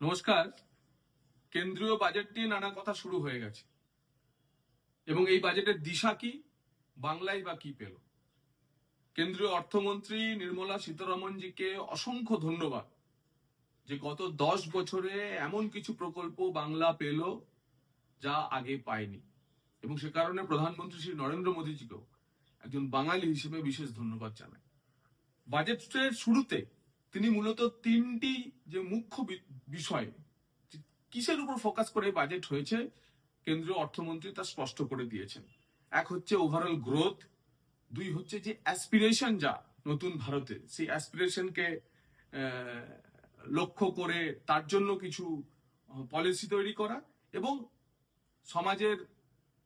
নমস্কার। কেন্দ্রীয় বাজেট নিয়ে নানা কথা শুরু হয়ে গেছে এবং এই বাজেটের দিশা কি, বাংলায় বা কি পেল। কেন্দ্রীয় অর্থমন্ত্রী নির্মলা সীতারমনজিকে অসংখ্য ধন্যবাদ যে গত 10 বছরে এমন কিছু প্রকল্প বাংলা পেল যা আগে পায়নি, এবং সে কারণে প্রধানমন্ত্রী শ্রী নরেন্দ্র মোদীজিকেও একজন বাঙালি হিসেবে বিশেষ ধন্যবাদ জানাই। বাজেটের শুরুতে তিনি মূলত তিনটি যে মুখ্য বিষয়, কিসের উপর ফোকাস করে বাজেট হয়েছে, কেন্দ্রীয় অর্থমন্ত্রী তা স্পষ্ট করে দিয়েছেন। এক হচ্ছে ওভারঅল গ্রোথ, দুই হচ্ছে যে অ্যাসপিরেশন যা নতুন ভারতে, সেই অ্যাসপিরেশনকে লক্ষ্য করে তার জন্য কিছু পলিসি তৈরি করা, এবং সমাজের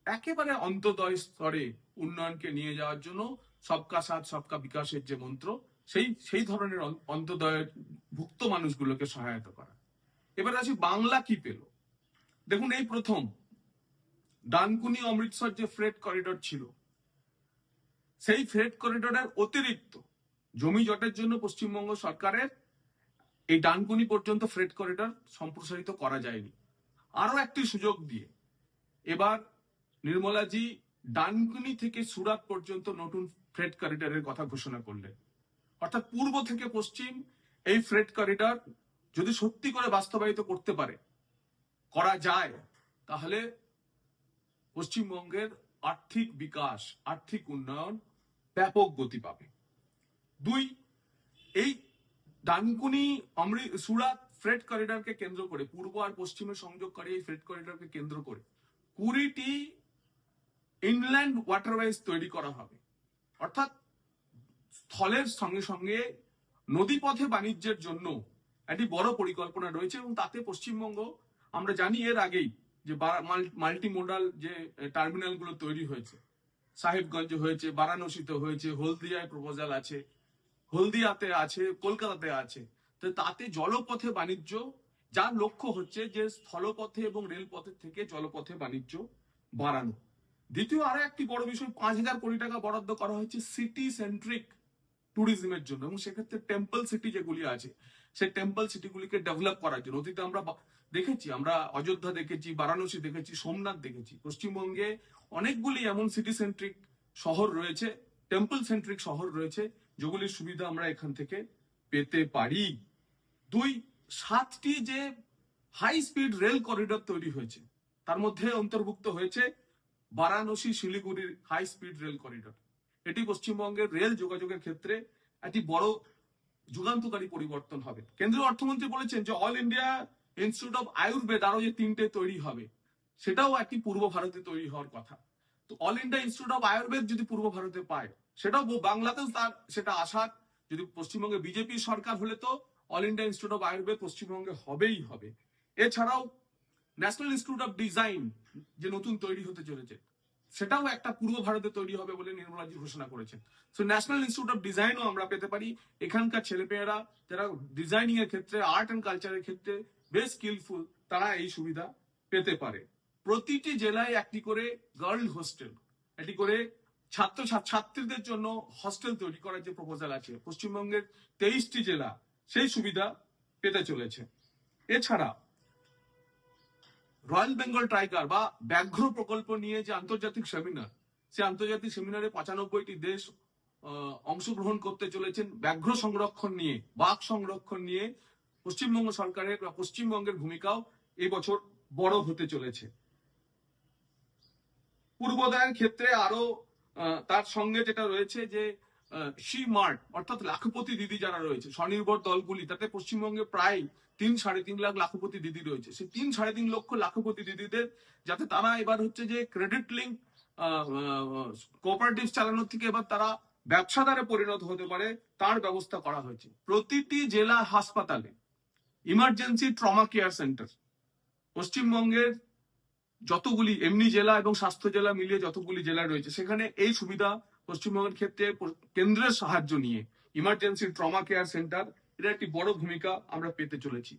একেবারে অন্তদয় স্তরে উন্নয়নকে নিয়ে যাওয়ার জন্য সবকা সাথ সবকা বিকাশের যে মন্ত্র, সেই ধরনের অন্তদয়ের ভুক্ত মানুষগুলোকে সহায়তা করা। এবার আসি বাংলা কি পেল। দেখুন, এই প্রথম ডানকুনি অমৃতসর যে ফ্রেট করিডোর ছিল, সেই ফ্রেট করিডোরের অতিরিক্ত জমি জটের জন্য পশ্চিমবঙ্গ সরকারের এই ডানকুনি পর্যন্ত ফ্রেট করিডোর সম্প্রসারিত করা যায়নি। আরো একটি সুযোগ দিয়ে এবার নির্মলাজি ডানকুনি থেকে সুরাত পর্যন্ত নতুন ফ্রেট করিডোরের কথা ঘোষণা করলেন। অর্থাৎ পূর্ব থেকে পশ্চিম এই ফ্রেট করিডোর যদি সত্যি করে বাস্তবায়িত করতে পারে, করা যায়, তাহলে পশ্চিমবঙ্গের আর্থিক বিকাশ, আর্থিক উন্নয়ন ব্যাপক গতি পাবে। দুই, এই ডানকুনি সুরাত ফ্রেট করিডোরকে কেন্দ্র করে, পূর্ব আর পশ্চিমে সংযোগকারী এই ফ্রেট করিডোরকে কেন্দ্র করে 20টি ইনল্যান্ড ওয়াটারওয়েজ তৈরি করা হবে। অর্থাৎ স্থলের সঙ্গে সঙ্গে নদীপথে বাণিজ্যের জন্য একটি বড় পরিকল্পনা রয়েছে, এবং তাতে পশ্চিমবঙ্গ, আমরা জানি এর আগেই যে মাল্টি মোডাল যে টার্মিনাল গুলো তৈরি হয়েছে, সাহেবগঞ্জে হয়েছে, বারাণসীতে হয়েছে, হলদিয়ায় প্রপোজাল আছে, হলদিয়াতে আছে, কলকাতাতে আছে। তো তাতে জলপথে বাণিজ্য, যার লক্ষ্য হচ্ছে যে স্থলপথে এবং রেলপথের থেকে জলপথে বাণিজ্য বাড়ানো। দ্বিতীয় আরো একটি বড় বিষয়, 5,000 কোটি টাকা বরাদ্দ করা হয়েছে সিটি সেন্ট্রিক ট্যুরিজমের জন্য, এবং সেক্ষেত্রে টেম্পল সিটি যেগুলি আছে সেই টেম্পল সিটিগুলিকে ডেভেলপ করার জন্য। অতীতে আমরা দেখেছি, আমরা অযোধ্যা দেখেছি, বারাণসী দেখেছি, সোমনাথ দেখেছি। পশ্চিমবঙ্গে অনেকগুলি এমন সিটি সেন্ট্রিক শহর রয়েছে, টেম্পল সেন্ট্রিক শহর রয়েছে, যেগুলির সুবিধা আমরা এখান থেকে পেতে পারি। দুই, 7টি যে হাই স্পিড রেল করিডোর তৈরি হয়েছে, তার মধ্যে অন্তর্ভুক্ত হয়েছে বারাণসী শিলিগুড়ির হাই স্পিড রেল করিডোর। এটি পশ্চিমবঙ্গের রেল যোগাযোগের ক্ষেত্রে একটি বড় যুগান্তকারী পরিবর্তন হবে। কেন্দ্রীয় অর্থমন্ত্রী বলেছেন যে all India institute of Ayurveda আরো যে 3টে তৈরি হবে, সেটাও একটি পূর্ব ভারতে তৈরি হওয়ার কথা। তো all India institute of Ayurveda যদি পূর্ব ভারতে পায়, সেটাও বাংলাতেও তার সেটা আশার। যদি পশ্চিমবঙ্গে বিজেপি সরকার হলে তো all India institute of Ayurveda পশ্চিমবঙ্গে হবেই হবে। এছাড়াও ন্যাশনাল ইনস্টিটিউট অফ ডিজাইন যে নতুন তৈরি হতে চলেছে, সেটাও একটা পূর্ব ভারতে তৈরি হবে বলে নির্মলাজি ঘোষণা করেছেন। সো ন্যাশনাল ইনস্টিটিউট অফ ডিজাইনও আমরা পেতে পারি। এখানকার ছেলেমেয়েরা যারা ডিজাইনিং এর ক্ষেত্রে, আর্ট অ্যান্ড কালচারের ক্ষেত্রে বেশ স্কিলফুল, তারা এই সুবিধা পেতে পারে। প্রতিটি জেলায় একটি করে গার্ল হোস্টেল, একটি করে ছাত্রীদের জন্য হস্টেল তৈরি করার যে প্রপোজাল আছে, পশ্চিমবঙ্গের 23টি জেলা সেই সুবিধা পেতে চলেছে। এছাড়া রয়্যাল বেঙ্গল টাইগার বা ব্যাঘ্র প্রকল্প নিয়ে যে আন্তর্জাতিক সেমিনার, সেই আন্তর্জাতিক সেমিনারে 95টি দেশ অংশগ্রহণ করতে চলেছেন। ব্যাঘ্র সংরক্ষণ নিয়ে, বাঘ সংরক্ষণ নিয়ে পশ্চিমবঙ্গ সরকারের বা পশ্চিমবঙ্গের ভূমিকাও এই বছর বড় হতে চলেছে। পূর্বোদয়ের ক্ষেত্রে আরো তার সঙ্গে যেটা রয়েছে যে সি মার্ট, অর্থাৎ লাখপতি দিদি যারা রয়েছে, স্বনির্ভর দলগুলি, তাতে পশ্চিমবঙ্গে প্রায় 3-3.5 লাখ লাখপতি দিদি রয়েছে। সেই 3-3.5 লক্ষ লাখপতি দিদিদের যাতে তারা এবার হচ্ছে যে ক্রেডিট লিঙ্ক কোঅপারেটিভ চালানোর থেকে এবার তারা ব্যবসাদারে পরিণত হতে পারে, তার ব্যবস্থা করা হয়েছে। প্রতিটি জেলা হাসপাতালে ইমার্জেন্সি ট্রমা কেয়ার সেন্টার, পশ্চিমবঙ্গের যতগুলি এমনি জেলা এবং স্বাস্থ্য জেলা মিলিয়ে যতগুলি জেলা রয়েছে, সেখানে এই সুবিধা পশ্চিমবঙ্গের ক্ষেত্রে কেন্দ্রের সাহায্য নিয়ে ইমার্জেন্সি ট্রমা কেয়ার সেন্টার, এটা একটি বড় ভূমিকা আমরা পেতে চলেছি।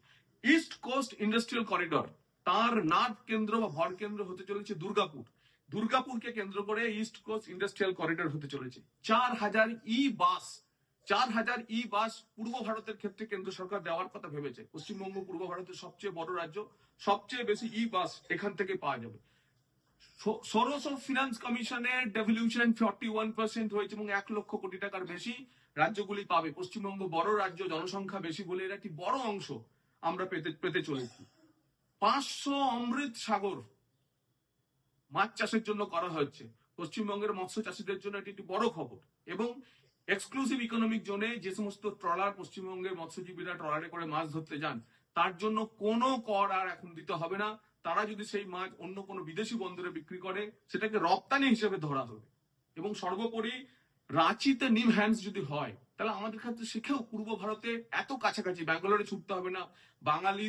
ইস্ট কোস্ট ইন্ডাস্ট্রিয়াল করিডোর, তার নাট কেন্দ্র বা ভর কেন্দ্র হতে চলেছে দুর্গাপুর। দুর্গাপুরকে কেন্দ্র করে ইস্ট কোস্ট ইন্ডাস্ট্রিয়াল করিডোর হতে চলেছে। 4,000 ই বাস 4,000 ই বাস পূর্ব ভারতের ক্ষেত্রে কেন্দ্র সরকার দেওয়ার কথা ভেবেছে। পশ্চিমবঙ্গ পূর্ব ভারতের সবচেয়ে বড় রাজ্য, সবচেয়ে বেশি ই বাস এখান থেকে পাওয়া যাবে। সোর্স অফ ফিনান্স কমিশনের ডেভলিউশন 41% হয়েছে এবং 1 লক্ষ কোটি টাকার বেশি রাজ্যগুলি পাবে। পশ্চিমবঙ্গ বড় রাজ্য, জনসংখ্যা বেশি বলে এর একটি বড় অংশ আমরা পেতে পেতে চলেছি। 500 অমৃত সাগর মাছ চাষের জন্য করা হচ্ছে। পশ্চিমবঙ্গের মৎস্য চাষীদের জন্য এটি একটি বড় খবর। এবং এক্সক্লুসিভ ইকোনমিক জোনে যে সমস্ত ট্রলার পশ্চিমবঙ্গের মৎস্যজীবীরা ট্রলারে করে মাছ ধরতে যান, তার জন্য কোনো কর আর এখন দিতে হবে না। তারা যদি সেই মাছ অন্য কোনো বিদেশি বন্দরে বিক্রি করে, সেটাকে রপ্তানি হিসেবে ধরা হবে। এবং সর্বোপরি রাঁচিতে নিম হ্যান্ডস যদি হয়, তাহলে আমাদের ক্ষেত্রে শিখেও পূর্ব ভারতে এত কাছাকাছি, ব্যাঙ্গালোরে ছুটতে হবে না। বাঙালি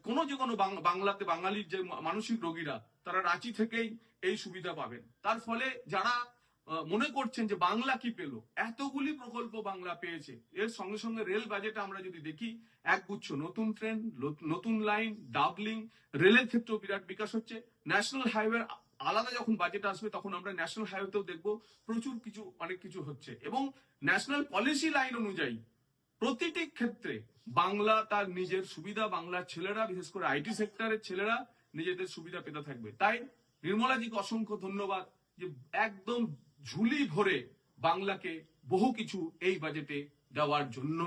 কোনো যে কোনো বাংলাতে বাঙালির যে মানসিক রোগীরা, তারা রাঁচি থেকেই এই সুবিধা পাবেন। তার ফলে যারা মনে করছেন যে বাংলা কি পেল, এতগুলি প্রকল্প বাংলা পেয়েছে। এর সঙ্গে সঙ্গে রেল বাজেটে আমরা যদি দেখি, একগুচ্ছ নতুন ট্রেন, নতুন লাইন, ডাবলিং, রেলের ক্ষেত্রেও বিরাট বিকাশ হচ্ছে। ন্যাশনাল হাইওয়ে আলাদা যখন বাজেট আসবে, তখন আমরা ন্যাশনাল হাইওয়েতেও দেখবো প্রচুর কিছু, অনেক কিছু হচ্ছে। এবং ন্যাশনাল পলিসি লাইন অনুযায়ী প্রতিটি ক্ষেত্রে বাংলা তার নিজের সুবিধা, বাংলার ছেলেরা, বিশেষ করে আইটি সেক্টরের ছেলেরা নিজেদের সুবিধা পেতে থাকবে। তাই নির্মলাজিকে অসংখ্য ধন্যবাদ যে একদম ঝুলি ভরে বাংলাকে বহু কিছু এই বাজেটে দেওয়ার জন্য।